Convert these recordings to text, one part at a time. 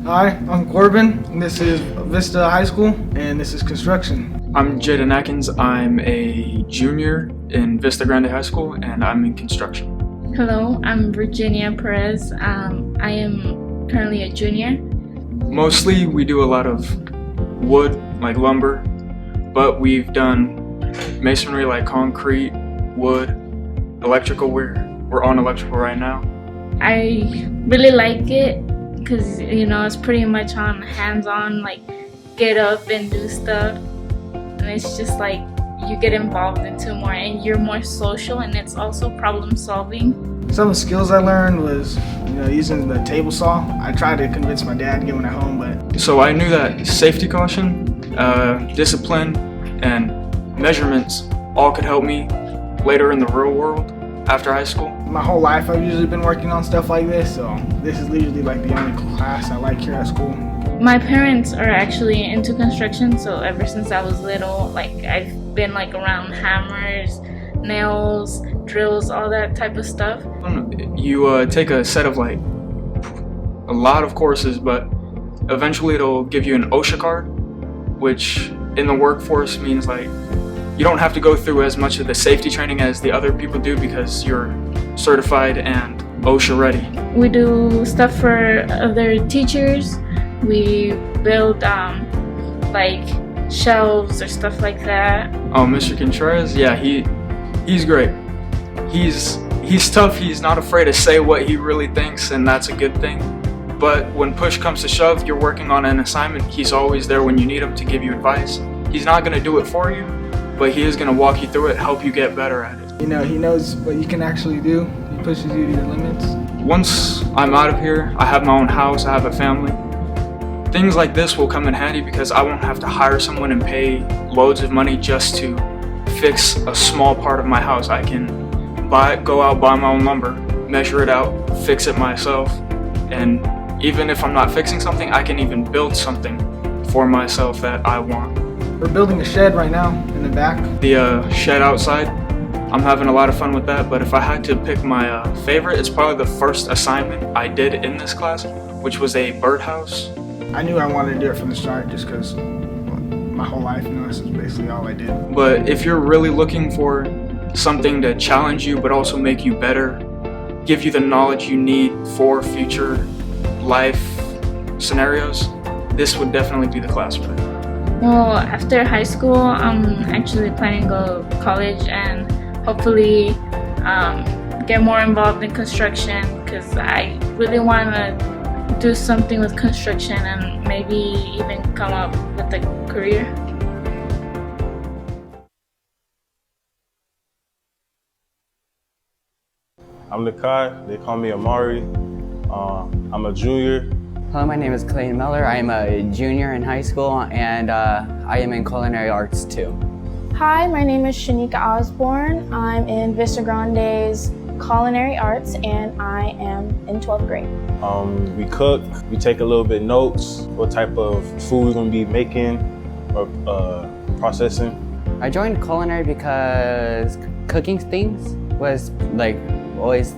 Hi, I'm Corbin, and this is Vista High School, and this is construction. I'm Jaden Atkins. I'm a junior in Vista Grande High School, and I'm in construction. Hello, I'm Virginia Perez. I am currently a junior. Mostly we do a lot of wood, like lumber, but we've done masonry like concrete, wood, electrical. We're on electrical right now. I really like it because, it's pretty much on hands-on, like get up and do stuff. And it's just like you get involved into more and you're more social, and it's also problem solving. Some of the skills I learned was, using the table saw. I tried to convince my dad to get one at home, but... So I knew that safety caution, discipline, and measurements all could help me later in the real world after high school. My whole life I've usually been working on stuff like this, so this is usually like the only class I like here at school. My parents are actually into construction, so ever since I was little, I've been around hammers, nails, drills, all that type of stuff. You take a set of a lot of courses, but eventually it'll give you an OSHA card, which in the workforce means you don't have to go through as much of the safety training as the other people do because you're certified and OSHA ready. We do stuff for other teachers. We build shelves or stuff like that. Oh, Mr. Contreras, yeah, he's great. He's tough. He's not afraid to say what he really thinks, and that's a good thing. But when push comes to shove, you're working on an assignment, he's always there when you need him to give you advice. He's not going to do it for you, but he is going to walk you through it, help you get better at it. He knows what you can actually do. He pushes you to your limits. Once I'm out of here, I have my own house, I have a family. Things like this will come in handy because I won't have to hire someone and pay loads of money just to fix a small part of my house. I can go out, buy my own lumber, measure it out, fix it myself, and even if I'm not fixing something, I can even build something for myself that I want. We're building a shed right now in the back. The shed outside, I'm having a lot of fun with that, but if I had to pick my favorite, it's probably the first assignment I did in this class, which was a birdhouse. I knew I wanted to do it from the start just because my whole life, this is basically all I did. But if you're really looking for something to challenge you but also make you better, give you the knowledge you need for future life scenarios, this would definitely be the class for it. Well, after high school, I'm actually planning to go to college and hopefully get more involved in construction because I really want to do something with construction and maybe even come up with a career. I'm Nakai, they call me Amari. I'm a junior. Hello, my name is Clayton Miller. I am a junior in high school and I am in culinary arts too. Hi, my name is Shanika Osborne. I'm in Vista Grande's culinary arts and I am in 12th grade. We cook, we take a little bit notes, what type of food we're gonna be making or processing. I joined culinary because cooking things was always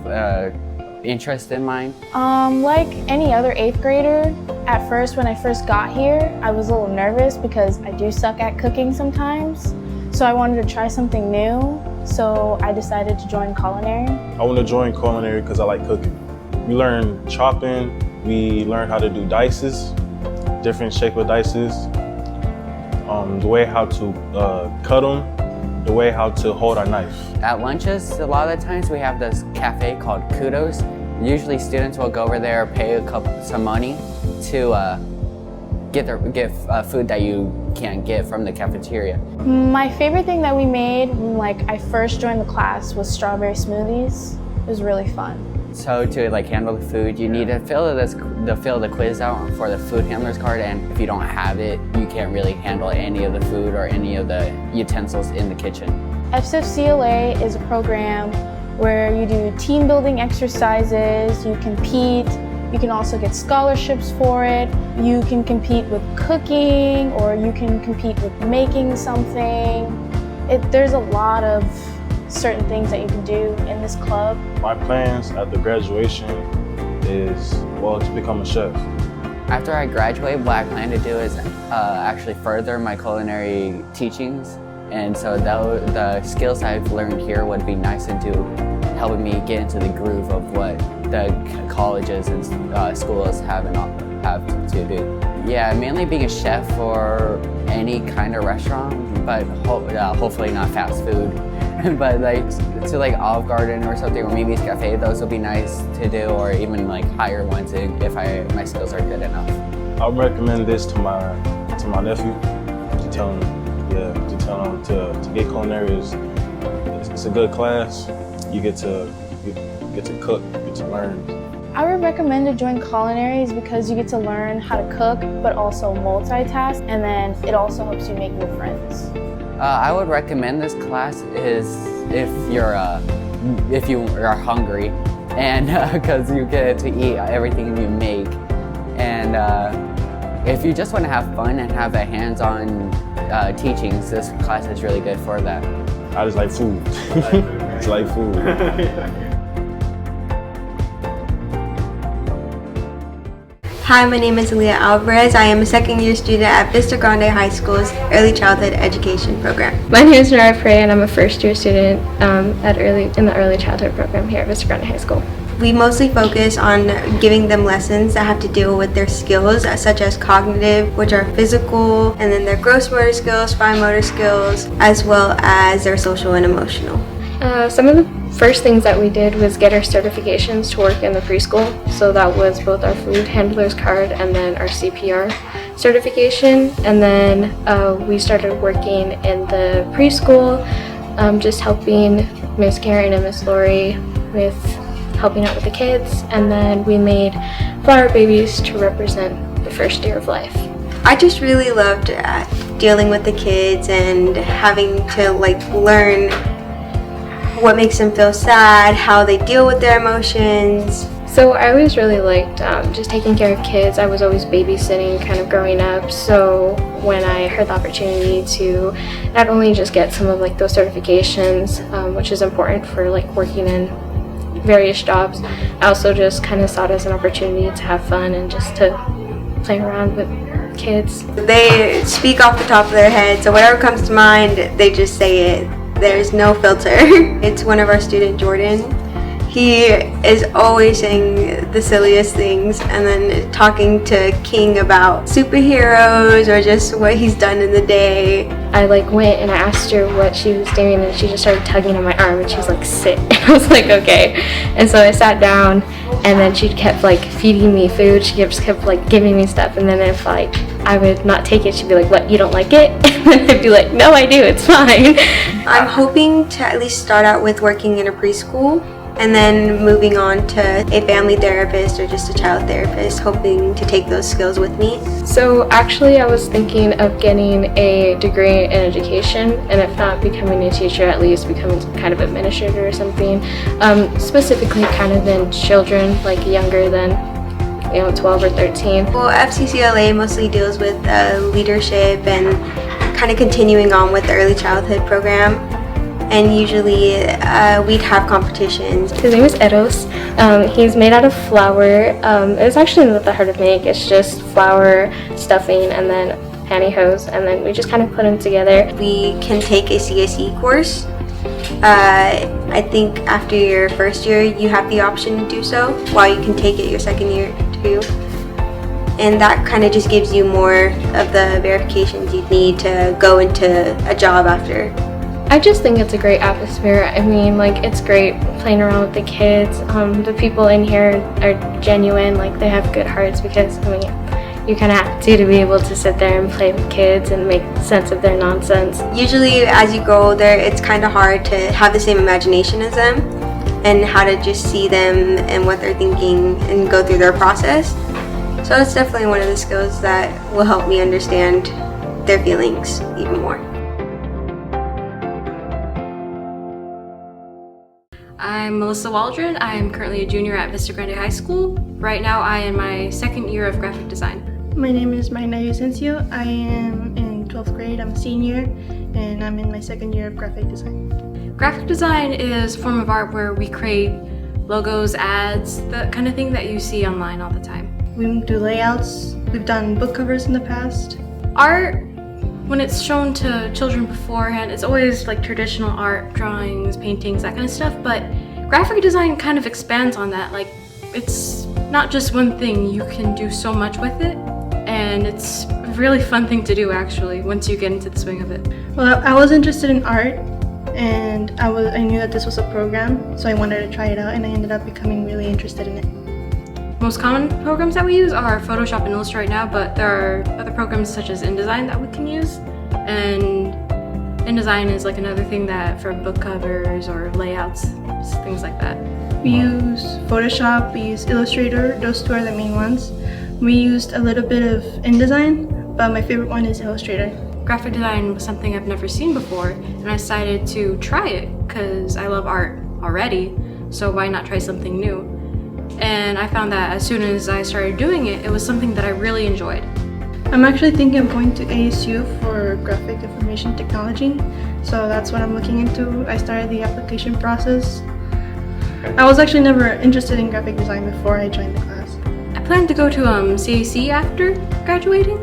interest in mine. Like any other 8th grader, at first when I first got here, I was a little nervous because I do suck at cooking sometimes. So I wanted to try something new, so I decided to join culinary. I want to join culinary because I like cooking. We learn chopping, we learn how to do dices, different shape of dices, the way how to cut them, the way how to hold our knife. At lunches, a lot of the times we have this cafe called Kudos. Usually students will go over there, pay some money to get food that you can't get from the cafeteria. My favorite thing that we made when I first joined the class was strawberry smoothies. It was really fun. So to handle the food, you need to fill the quiz out for the food handler's card, and if you don't have it, you can't really handle any of the food or any of the utensils in the kitchen. FCFCLA is a program where you do team building exercises, you compete, you can also get scholarships for it, you can compete with cooking, or you can compete with making something. There's a lot of certain things that you can do in this club. My plans after graduation is, to become a chef. After I graduate, what I plan to do is actually further my culinary teachings. And so the skills I've learned here would be nice into helping me get into the groove of what the colleges and schools have to do. Yeah, mainly being a chef for any kind of restaurant, but hopefully not fast food. But like to like Olive Garden or something, or Mimi's Cafe, those would be nice to do, or even like higher ones if my skills are good enough. I would recommend this to my nephew, to tell him to get culinary. It's a good class. You get to cook, you get to learn. I would recommend to join culinaries because you get to learn how to cook, but also multitask, and then it also helps you make new friends. I would recommend this class if you are hungry, and because you get to eat everything you make, and if you just want to have fun and have a hands-on teachings, this class is really good for that. I just like food. It's like food. Hi, my name is Leah Alvarez. I am a second-year student at Vista High School's Early Childhood Education Program. My name is Nara Prey, and I'm a first-year student in the Early Childhood Program here at Vista High School. We mostly focus on giving them lessons that have to deal with their skills, such as cognitive, which are physical, and then their gross motor skills, fine motor skills, as well as their social and emotional. Some of the first things that we did was get our certifications to work in the preschool. So that was both our food handler's card and then our CPR certification. And then we started working in the preschool, just helping Miss Karen and Miss Lori with helping out with the kids. And then we made flower babies to represent the first year of life. I just really loved dealing with the kids and having to learn what makes them feel sad, how they deal with their emotions. So I always really liked just taking care of kids. I was always babysitting kind of growing up, so when I heard the opportunity to not only just get some of those certifications, which is important for working in various jobs, I also just kind of saw it as an opportunity to have fun and just to play around with kids. They speak off the top of their head, so whatever comes to mind, they just say it. There's no filter. It's one of our students, Jordan. He is always saying the silliest things and then talking to King about superheroes or just what he's done in the day. I went and I asked her what she was doing, and she just started tugging on my arm and she was like, sit. And I was like, okay. And so I sat down, and then she kept feeding me food. She just kept giving me stuff, and then if I would not take it, she'd be like, what, you don't like it? And then I'd be like, no, I do, it's fine. I'm hoping to at least start out with working in a preschool and then moving on to a family therapist or just a child therapist, hoping to take those skills with me. So actually I was thinking of getting a degree in education, and if not becoming a teacher, at least becoming some kind of administrator or something, specifically kind of in children younger than 12 or 13. Well, FCCLA mostly deals with leadership and kind of continuing on with the early childhood program. And usually we'd have competitions. His name is Eros. He's made out of flour. It's actually not that hard to make. It's just flour, stuffing, and then pantyhose, and then we just kind of put them together. We can take a CSE course. I think after your first year, you have the option to do so, while you can take it your second year too. And that kind of just gives you more of the verifications you need to go into a job after. I just think it's a great atmosphere. I mean, it's great playing around with the kids. The people in here are genuine, they have good hearts, because, you kind of have to be able to sit there and play with kids and make sense of their nonsense. Usually, as you grow older, it's kind of hard to have the same imagination as them and how to just see them and what they're thinking and go through their process. So it's definitely one of the skills that will help me understand their feelings even more. I'm Melissa Waldron. I am currently a junior at Vista Grande High School. Right now I am in my second year of graphic design. My name is Marina Vicencio. I am in 12th grade. I'm a senior, and I'm in my second year of graphic design. Graphic design is a form of art where we create logos, ads, the kind of thing that you see online all the time. We do layouts We've done book covers in the past. Art, when it's shown to children beforehand, it's always like traditional art, drawings, paintings, that kind of stuff, but graphic design kind of expands on that. Like, it's not just one thing, you can do so much with it, and it's a really fun thing to do actually, once you get into the swing of it. Well, I was interested in art, and I knew that this was a program, so I wanted to try it out, and I ended up becoming really interested in it. Most common programs that we use are Photoshop and Illustrator right now, but there are other programs such as InDesign that we can use, and InDesign is like another thing that for book covers or layouts, things like that. We use Photoshop, we use Illustrator, those two are the main ones. We used a little bit of InDesign, but my favorite one is Illustrator. Graphic design was something I've never seen before, and I decided to try it because I love art already, so why not try something new? And I found that as soon as I started doing it, it was something that I really enjoyed. I'm actually thinking of going to ASU for Graphic Information Technology, so that's what I'm looking into. I started the application process. I was actually never interested in graphic design before I joined the class. I plan to go to CAC after graduating,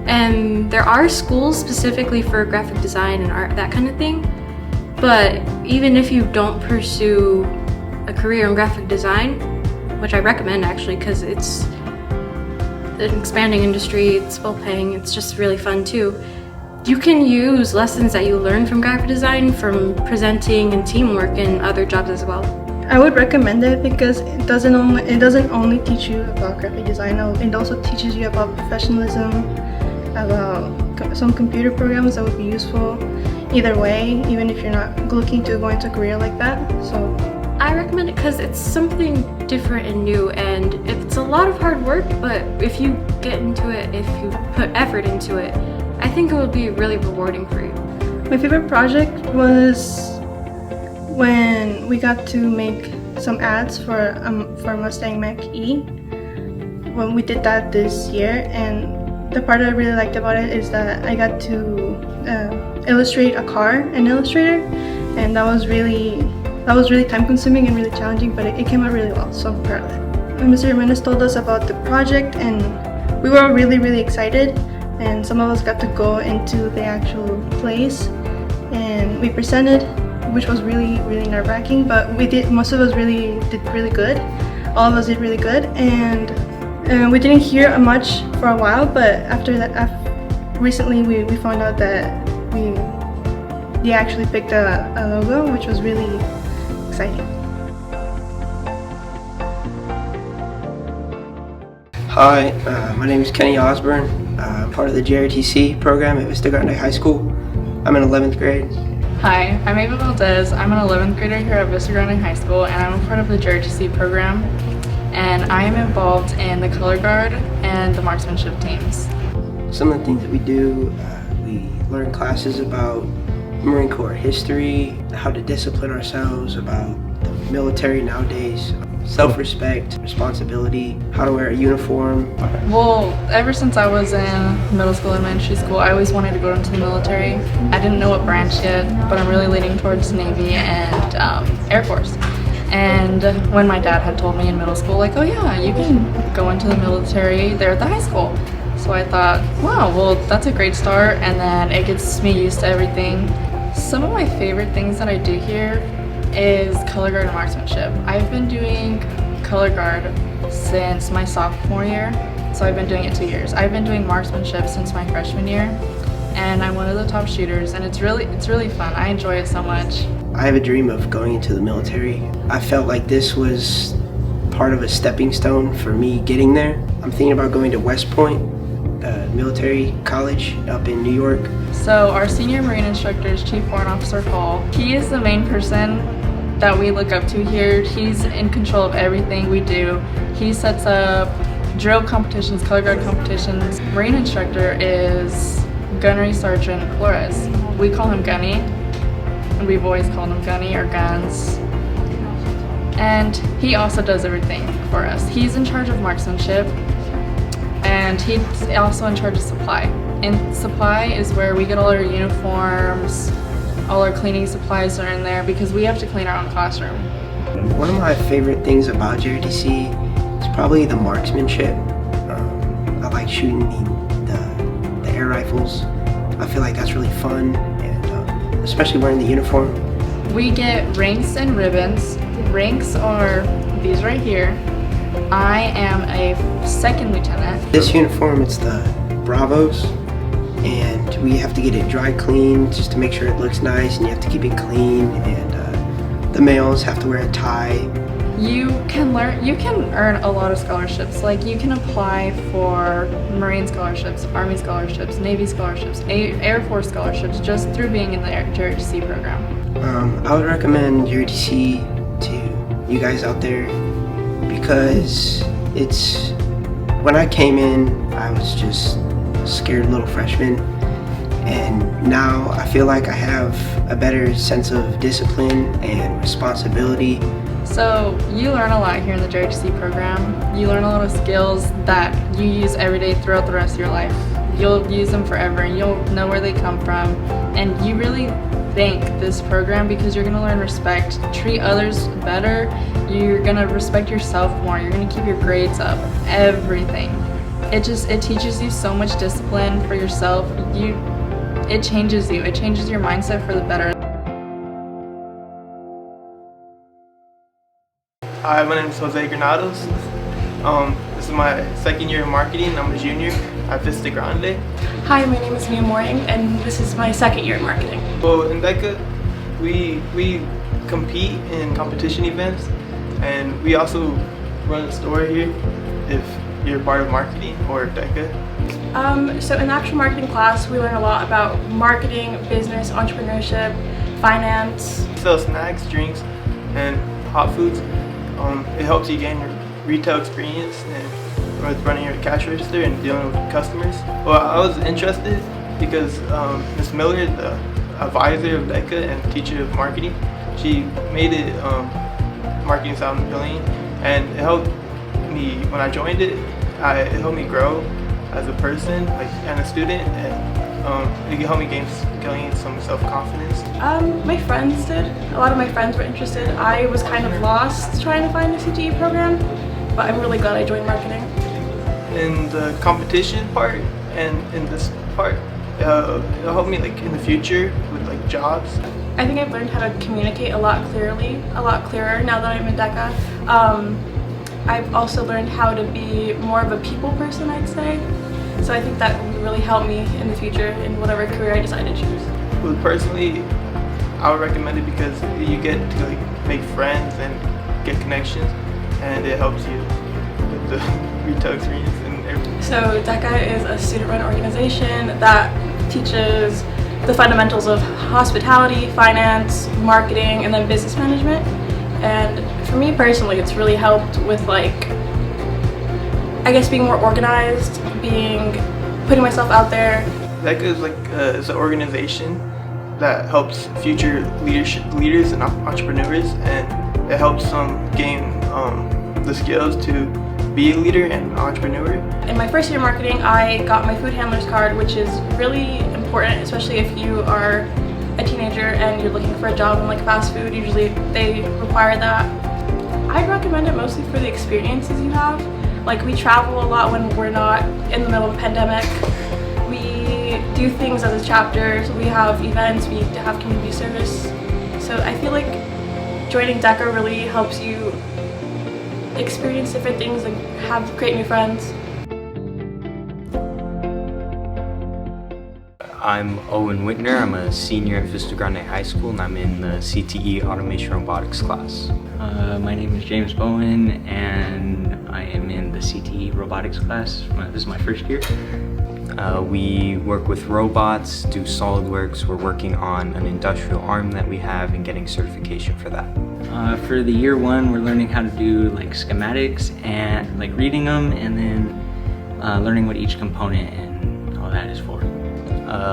and there are schools specifically for graphic design and art, that kind of thing. But even if you don't pursue a career in graphic design, which I recommend actually because it's an expanding industry, it's well paying, it's just really fun too. You can use lessons that you learn from graphic design, from presenting and teamwork in other jobs as well. I would recommend it because it doesn't only teach you about graphic design, it also teaches you about professionalism, about some computer programs that would be useful either way, even if you're not looking to go into a career like that. So I recommend it because it's something different and new, and it's a lot of hard work, but if you get into it, if you put effort into it, I think it would be really rewarding for you. My favorite project was when we got to make some ads for Mustang Mach-E. When we did that this year, and the part I really liked about it is that I got to illustrate a car in Illustrator, and that was really time consuming and really challenging, but it came out really well, so I'm proud of it. Mr. Jimenez told us about the project, and we were all really excited, and some of us got to go into the actual place, and we presented, which was really nerve-wracking, but most of us did really good. All of us did really good, and we didn't hear much for a while, but after that, recently we found out that they actually picked a logo, which was really exciting. Hi, my name is Kenny Osborne. I'm part of the JRTC program at Vista High School. I'm in 11th grade. Hi, I'm Ava Valdez. I'm an 11th grader here at Vista High School, and I'm a part of the JRTC program. And I am involved in the color guard and the marksmanship teams. Some of the things that we do, we learn classes about Marine Corps history, how to discipline ourselves, about the military nowadays, self-respect, responsibility, how to wear a uniform. Well, ever since I was in middle school, elementary school, I always wanted to go into the military. I didn't know what branch yet, but I'm really leaning towards Navy and Air Force. And when my dad had told me in middle school, like, oh yeah, you can go into the military there at the high school. So I thought, wow, well, that's a great start, and then it gets me used to everything. Some of my favorite things that I do here is color guard and marksmanship. I've been doing color guard since my sophomore year, so I've been doing it 2 years. I've been doing marksmanship since my freshman year, and I'm one of the top shooters, and it's really fun. I enjoy it so much. I have a dream of going into the military. I felt like this was part of a stepping stone for me getting there. I'm thinking about going to West Point, military college up in New York. So our senior Marine instructor is Chief Warrant Officer Paul. He is the main person that we look up to here. He's in control of everything we do. He sets up drill competitions, color guard competitions. Marine instructor is Gunnery Sergeant Flores. We call him Gunny, and we've always called him Gunny or Guns. And he also does everything for us. He's in charge of marksmanship, and he's also in charge of supply. And supply is where we get all our uniforms, all our cleaning supplies are in there because we have to clean our own classroom. One of my favorite things about JRTC is probably the marksmanship. I like shooting the air rifles. I feel like that's really fun, and especially wearing the uniform. We get ranks and ribbons. Ranks are these right here. I am a second lieutenant. This uniform, it's the Bravos, and we have to get it dry cleaned just to make sure it looks nice, and you have to keep it clean, and the males have to wear a tie. You can earn a lot of scholarships. Like you can apply for Marine scholarships, Army scholarships, Navy scholarships, Air Force scholarships just through being in the JRTC program. I would recommend JRTC to you guys out there because when I came in, I was just a scared little freshman, and now I feel like I have a better sense of discipline and responsibility. So you learn a lot here in the JRTC program. You learn a lot of skills that you use every day throughout the rest of your life. You'll use them forever and you'll know where they come from. And you really thank this program because you're gonna learn respect, treat others better, you're gonna respect yourself more, you're gonna keep your grades up, everything. It teaches you so much discipline for yourself. It changes you, it changes your mindset for the better. Hi, my name is Jose Granados. This is my second year in marketing. I'm a junior at Vista. Hi, my name is Mia Mooring, and this is my second year in marketing. Well, in DECA, we compete in competition events, and we also run a store here if you're part of marketing or DECA. So in the actual marketing class, we learn a lot about marketing, business, entrepreneurship, finance. We sell snacks, drinks, and hot foods. It helps you gain retail experience and with running your cash register and dealing with customers. Well, I was interested because Ms. Miller, the advisor of DECA and teacher of marketing, she made it marketing sound appealing, and it helped me when I joined it. It helped me grow as a person, and a student, and it helped me gain some self-confidence. My friends did. A lot of my friends were interested. I was kind of lost trying to find a CTE program, but I'm really glad I joined marketing. In the competition part and in this part, it'll help me in the future with jobs. I think I've learned how to communicate a lot clearer now that I'm in DECA. I've also learned how to be more of a people person, I'd say. So I think that will really help me in the future in whatever career I decide to choose. Well, personally, I would recommend it because you get to make friends and get connections, and it helps you with the retail experience and everything. So DECA is a student-run organization that teaches the fundamentals of hospitality, finance, marketing, and then business management. And for me personally, it's really helped with I guess being more organized, putting myself out there. DECA is an organization that helps future leaders and entrepreneurs, and it helps them gain the skills to be a leader and an entrepreneur. In my first year of marketing, I got my food handler's card, which is really important, especially if you are a teenager and you're looking for a job in fast food. Usually they require that. I'd recommend it mostly for the experiences you have. We travel a lot when we're not in the middle of a pandemic. We do things as a chapter, so we have events, we have community service. So I feel like joining DECA really helps you experience different things and create new friends. I'm Owen Whitner. I'm a senior at Vista High School, and I'm in the CTE Automation Robotics class. My name is James Bowen, and I am in the CTE Robotics class. This is my first year. We work with robots, do SolidWorks. We're working on an industrial arm that we have and getting certification for that. For the year one, we're learning how to do schematics and reading them, and then learning what each component and all that is for.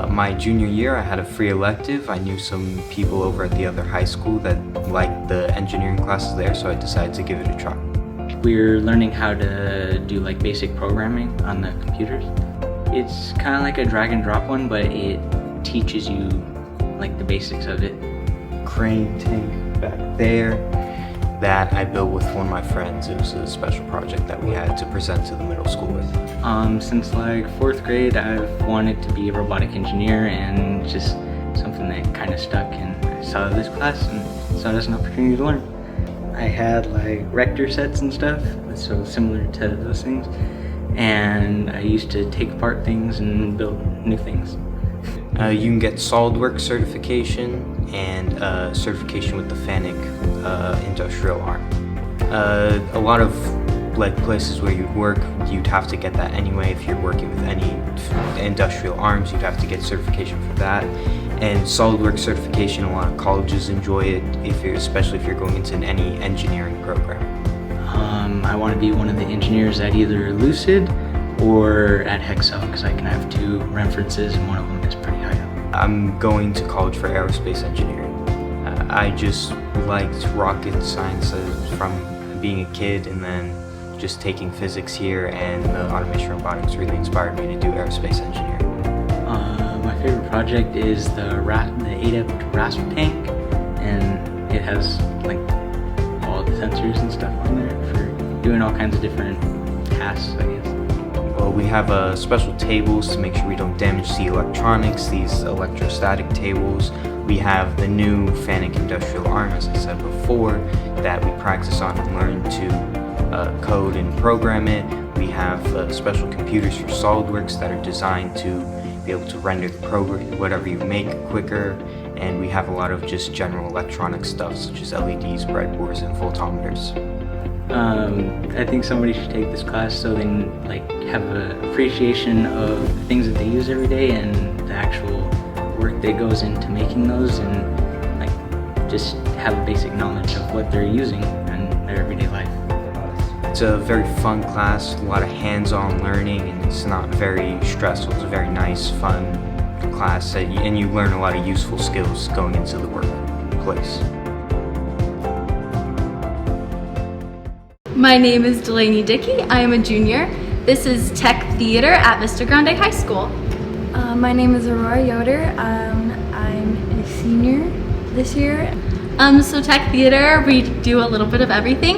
My junior year, I had a free elective. I knew some people over at the other high school that liked the engineering classes there, so I decided to give it a try. We're learning how to do basic programming on the computers. It's kind of like a drag and drop one, but it teaches you the basics of it. Crane tank back there. that I built with one of my friends. It was a special project that we had to present to the middle school with. Since like 4th grade, I've wanted to be a robotic engineer, and just something that kind of stuck, and I saw this class and saw it as an opportunity to learn. I had like rector sets and stuff, so similar to those things, and I used to take apart things and build new things. You can get SolidWorks certification and certification with the FANUC industrial arm. A lot of like places where you'd work, you'd have to get that anyway. If you're working with any industrial arms, you'd have to get certification for that. And SolidWorks certification, a lot of colleges enjoy it, especially if you're going into any engineering program. I want to be one of the engineers at either Lucid or at Hexcel, because I can have 2 references and one of them is pretty high up. I'm going to college for aerospace engineering. I just liked rocket science from being a kid, and then just taking physics here and the automation robotics really inspired me to do aerospace engineering. My favorite project is the ADEPT RASP tank, and it has like all the sensors and stuff on there for doing all kinds of different tasks, I guess. Well, we have special tables to make sure we don't damage the electronics, these electrostatic tables. We have the new FANUC industrial arm, as I said before, that we practice on and learn to code and program it. We have special computers for SolidWorks that are designed to be able to render the program, whatever you make, quicker. And we have a lot of just general electronic stuff, such as LEDs, breadboards, and voltometers. I think somebody should take this class so they can like have an appreciation of the things that they use every day and the actual work that goes into making those, and like just have a basic knowledge of what they're using in their everyday life. It's a very fun class, a lot of hands-on learning, and it's not very stressful. It's a very nice, fun class, and you learn a lot of useful skills going into the workplace. My name is Delaney Dickey. I am a junior. This is Tech Theater at Vista Grande High School. My name is Aurora Yoder. I'm a senior this year. So Tech Theater, we do a little bit of everything.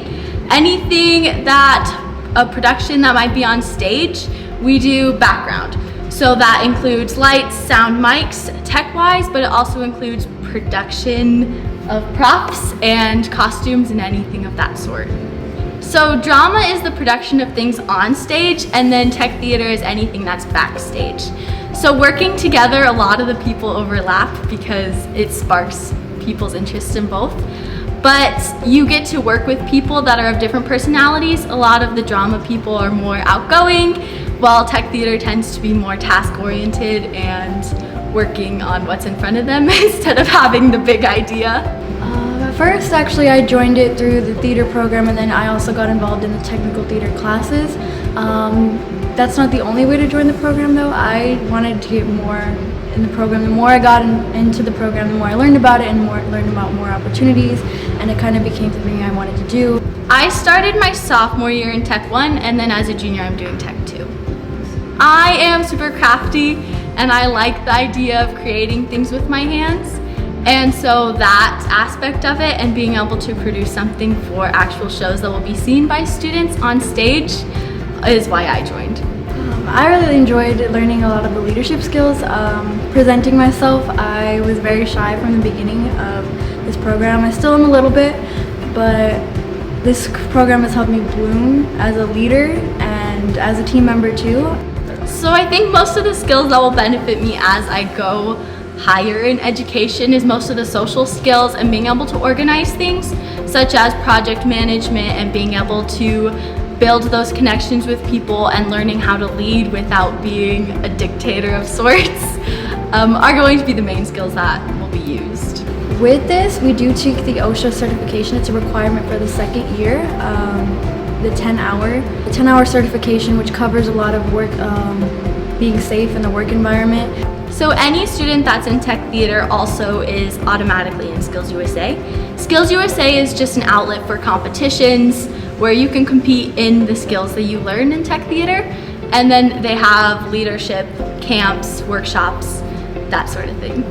Anything that a production that might be on stage, we do background. So that includes lights, sound, mics, tech-wise, but it also includes production of props and costumes and anything of that sort. So drama is the production of things on stage, and then tech theater is anything that's backstage. So working together, a lot of the people overlap because it sparks people's interest in both. But you get to work with people that are of different personalities. A lot of the drama people are more outgoing, while tech theater tends to be more task-oriented and working on what's in front of them instead of having the big idea. At first, actually, I joined it through the theater program, and then I also got involved in the technical theater classes. That's not the only way to join the program, though. I wanted to get more in the program. The more I got into the program, the more I learned about it and learned about more opportunities, and it kind of became something I wanted to do. I started my sophomore year in Tech 1, and then as a junior I'm doing Tech 2. I am super crafty, and I like the idea of creating things with my hands. And so that aspect of it and being able to produce something for actual shows that will be seen by students on stage is why I joined. I really enjoyed learning a lot of the leadership skills. Presenting myself, I was very shy from the beginning of this program. I still am a little bit, but this program has helped me bloom as a leader and as a team member too. So I think most of the skills that will benefit me as I go higher in education is most of the social skills and being able to organize things, such as project management and being able to build those connections with people and learning how to lead without being a dictator of sorts, are going to be the main skills that will be used. With this, we do take the OSHA certification. It's a requirement for the second year, the 10-hour certification, which covers a lot of work, being safe in the work environment. So any student that's in Tech Theater also is automatically in Skills USA. Skills USA is just an outlet for competitions where you can compete in the skills that you learn in Tech Theater, and then they have leadership, camps, workshops, that sort of thing.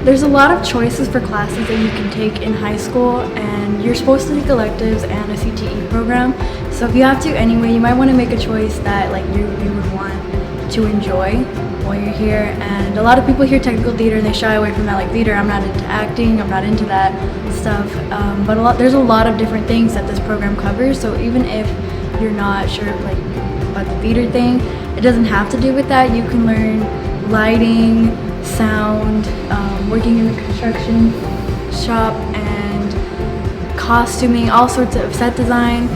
There's a lot of choices for classes that you can take in high school, and you're supposed to take electives and a CTE program. So if you have to anyway, you might want to make a choice that like you would want to enjoy while you're here. And a lot of people hear technical theater and they shy away from that, like theater, I'm not into acting, I'm not into that stuff. But there's a lot of different things that this program covers. So even if you're not sure like about the theater thing, it doesn't have to do with that. You can learn lighting, sound, working in the construction shop, and costuming, all sorts of set design.